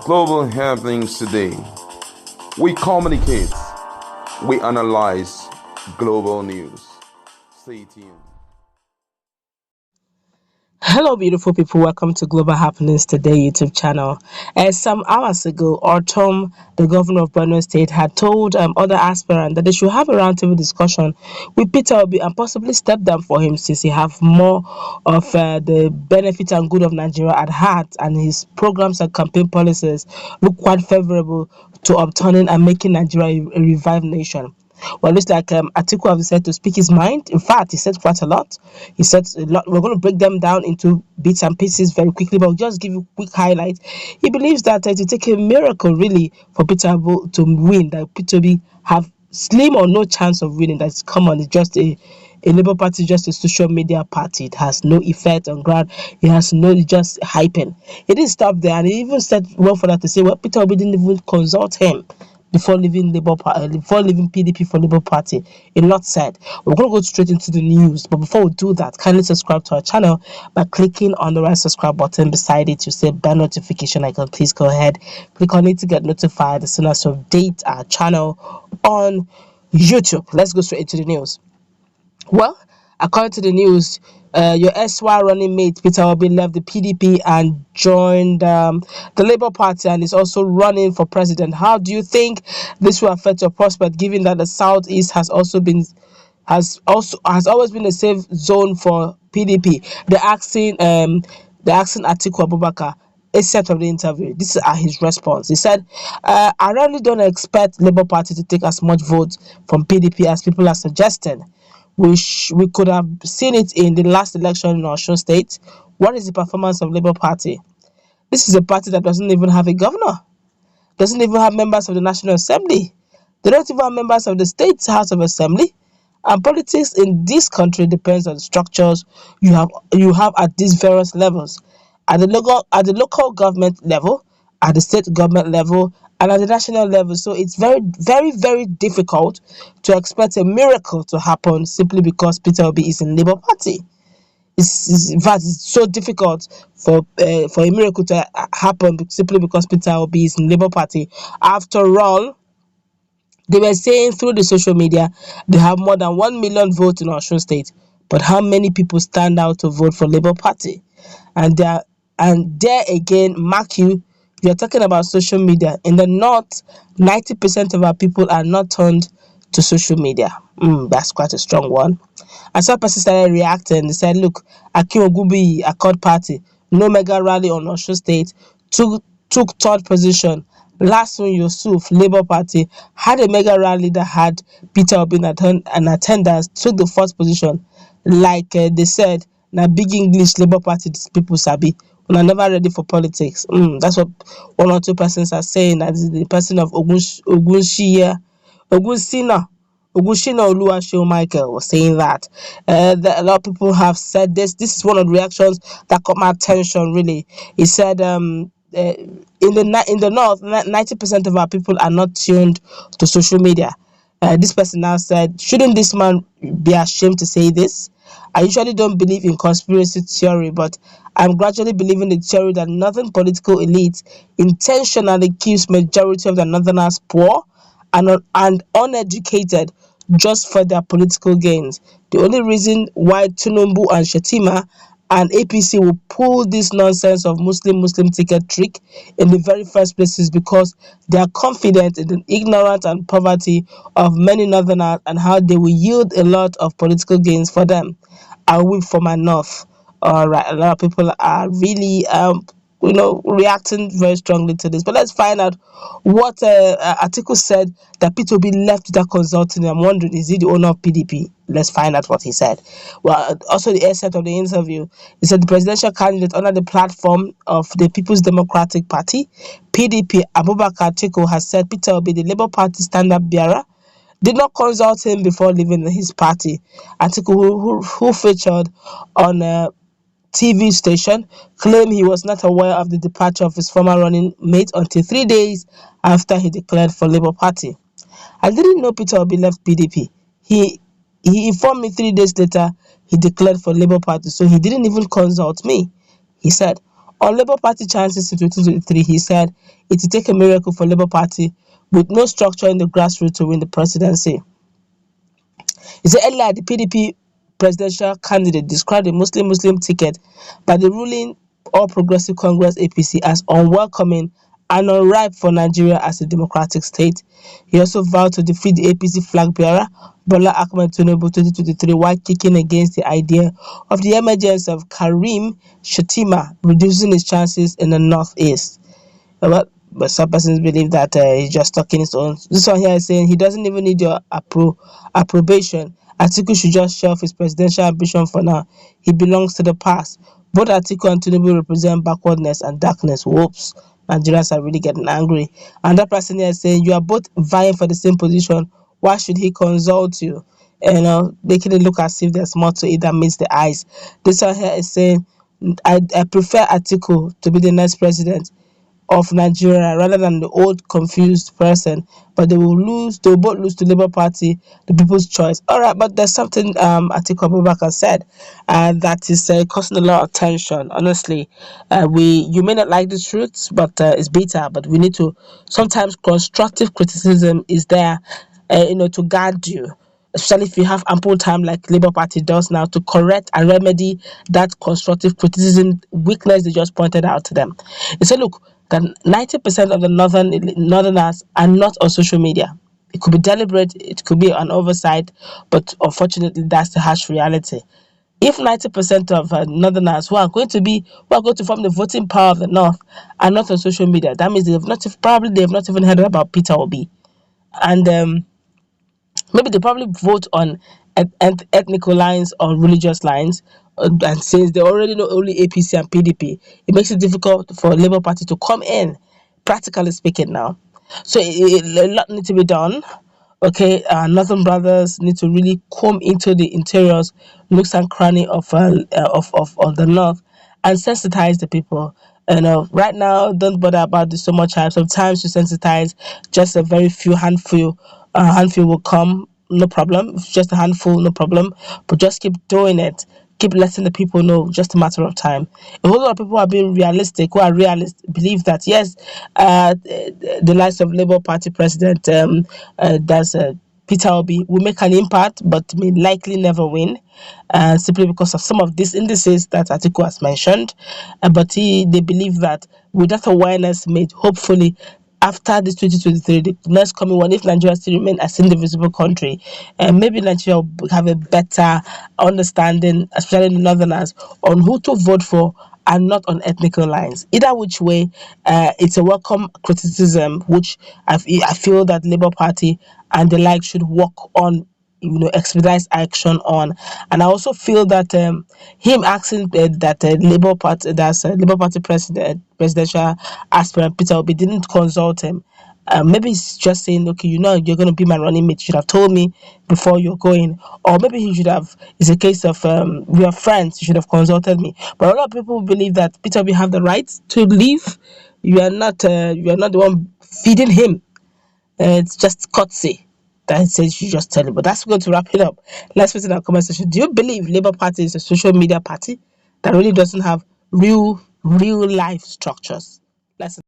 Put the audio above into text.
global happenings today. We communicate, we analyze global news. Stay tuned. Hello, beautiful people. Welcome to Global Happenings Today YouTube channel. Some hours ago, Ortom, the governor of Borno State, had told other aspirants that they should have a roundtable discussion with Peter Obi and possibly step down for him since he have more of the benefit and good of Nigeria at heart, and his programs and campaign policies look quite favorable to upturning and making Nigeria a revived nation. Well, it looks like Atiku has decided to speak his mind. In fact, he said quite a lot. He said a lot. We're going to break them down into bits and pieces very quickly, but I'll just give you a quick highlight. He believes that it will take a miracle, really, for Peter Obi to win, that Peter Obi have slim or no chance of winning. That's common. It's just a Labour Party, just a social media party. It has no effect on ground. It has no, it's just hyping. He didn't stop there, and he even said well for that to say, well, Peter Obi didn't even consult him before leaving PDP for Labour Party. A lot said. We're going to go straight into the news, but before we do that, kindly subscribe to our channel by clicking on the right subscribe button beside it. You say bell notification icon. Please go ahead, click on it to get notified as soon as we update our channel on YouTube. Let's go straight into the news. Well, according to the news, your SY running mate Peter Obi left the PDP and joined the Labour Party and is also running for president. How do you think this will affect your prospect, given that the Southeast has always been a safe zone for PDP? They're asking Atiku Abubakar a set of the interview. This is his response. He said, I really don't expect Labour Party to take as much vote from PDP as people are suggesting. We could have seen it in the last election in Osun State. What is the performance of Labour Party? This is a party that doesn't even have a governor, doesn't even have members of the National Assembly. They don't even have members of the State House of Assembly. And politics in this country depends on the structures you have at these various levels, at the local government level, at the state government level, and at the national level. So it's very, very, very difficult to expect a miracle to happen simply because Peter Obi is in Labour Party. In fact, it's so difficult for a miracle to happen simply because Peter Obi is in Labour Party. After all, they were saying through the social media they have more than 1 million votes in Osun State, but how many people stand out to vote for Labour Party? And there again, mark you, we are talking about social media. In the north, 90% of our people are not turned to social media. That's quite a strong one. And some person started reacting. They said, look, Akin Ogunbiyi, Accord Party, no mega rally on Osun State, took third position. Lasun Yusuf, Labour Party, had a mega rally that had Peter Obi in attendance, took the fourth position. Like they said, na big English Labour Party people sabi. Una never ready for politics. That's what one or two persons are saying. That is the person of Ogunsina Oluwaseun Michael was saying that. A lot of people have said this. This is one of the reactions that caught my attention. Really, he said, in the north, 90% of our people are not tuned to social media. This person now said, shouldn't this man be ashamed to say this? I usually don't believe in conspiracy theory, but I'm gradually believing the theory that northern political elite intentionally keeps majority of the northerners poor and uneducated just for their political gains. The only reason why Tinubu and Shetima and APC will pull this nonsense of Muslim ticket trick in the very first place is because they are confident in the ignorance and poverty of many northerners and how they will yield a lot of political gains for them. I will for my north. All right, a lot of people are really reacting very strongly to this. But let's find out what Atiku said, that Peter Obi left without consulting. I'm wondering, is he the owner of PDP? Let's find out what he said. Well, also the essence of the interview, he said the presidential candidate under the platform of the People's Democratic Party, PDP, Abubakar Atiku, has said Peter Obi, the Labour Party standard bearer, did not consult him before leaving his party. Atiku, who featured on TV station, claimed he was not aware of the departure of his former running mate until 3 days after he declared for Labour Party. I didn't know Peter Obi left PDP. He informed me 3 days later he declared for Labour Party, so he didn't even consult me. He said, On Labour Party chances in 2023, he said it will take a miracle for Labour Party with no structure in the grassroots to win the presidency. He said earlier the PDP presidential candidate described the Muslim ticket by the ruling All Progressive Congress APC as unwelcoming and unripe for Nigeria as a democratic state. He also vowed to defeat the APC flag bearer Bola Ahmed Tinubu 2023 while kicking against the idea of the emergence of Karim Shettima, reducing his chances in the northeast. But some persons believe that he's just talking his own. This one here is saying he doesn't even need your approbation. Atiku should just shelf his presidential ambition for now. He belongs to the past. Both Atiku and Tinubu represent backwardness and darkness. Whoops. Nigerians are really getting angry. And that person here is saying you are both vying for the same position. Why should he consult you? Making it look as if there's more to it than meets the eyes. This one here is saying I prefer Atiku to be the next president of Nigeria rather than the old confused person, but they will both lose to Labour Party, the people's choice. Alright, but there's something Atiku Abubakar said that is causing a lot of tension. Honestly, you may not like the truth, but it's bitter. But we need to sometimes constructive criticism is there, to guard you, especially if you have ample time like Labour Party does now to correct and remedy that constructive criticism weakness they just pointed out to them. They said, look, that 90% of the northerners are not on social media. It could be deliberate, it could be an oversight, but unfortunately, that's the harsh reality. If 90% of northerners who are going to form the voting power of the north are not on social media, that means they have not even heard about Peter Obi, and maybe they probably vote on ethnical lines or religious lines. And since they already know only APC and PDP, it makes it difficult for Labour Party to come in, practically speaking now. So a lot needs to be done. Okay, Northern Brothers need to really comb into the interiors, nooks and cranny of the North and sensitize the people. Right now, don't bother about this so much hype. Sometimes you sensitize just a very few handful will come, no problem. If it's just a handful, no problem. But just keep doing it. Keep letting the people know, just a matter of time. A whole lot of people are being realistic, who are realists, believe that yes, the likes of Labour Party president, that's Peter Obi, will make an impact, but may likely never win, simply because of some of these indices that Atiku has mentioned. But they believe that with that awareness made, hopefully, after this 2023, the next coming one, if Nigeria still remain as indivisible country, maybe Nigeria will have a better understanding, especially the northerners, on who to vote for and not on ethnical lines. Either which way, it's a welcome criticism, which I feel that Labour Party and the like should work on, expedite action on. And I also feel that him asking that Labour Party presidential aspirant Peter Obi didn't consult him. Maybe he's just saying, okay, you're going to be my running mate. You should have told me before you're going, or maybe he should have. It's a case of we are friends. You should have consulted me. But a lot of people believe that Peter Obi have the right to leave. You are not. You are not the one feeding him. It's just courtesy that it says you just tell him. But that's going to wrap it up. Let's put in our comment section. Do you believe Labour Party is a social media party that really doesn't have real life structures? Let's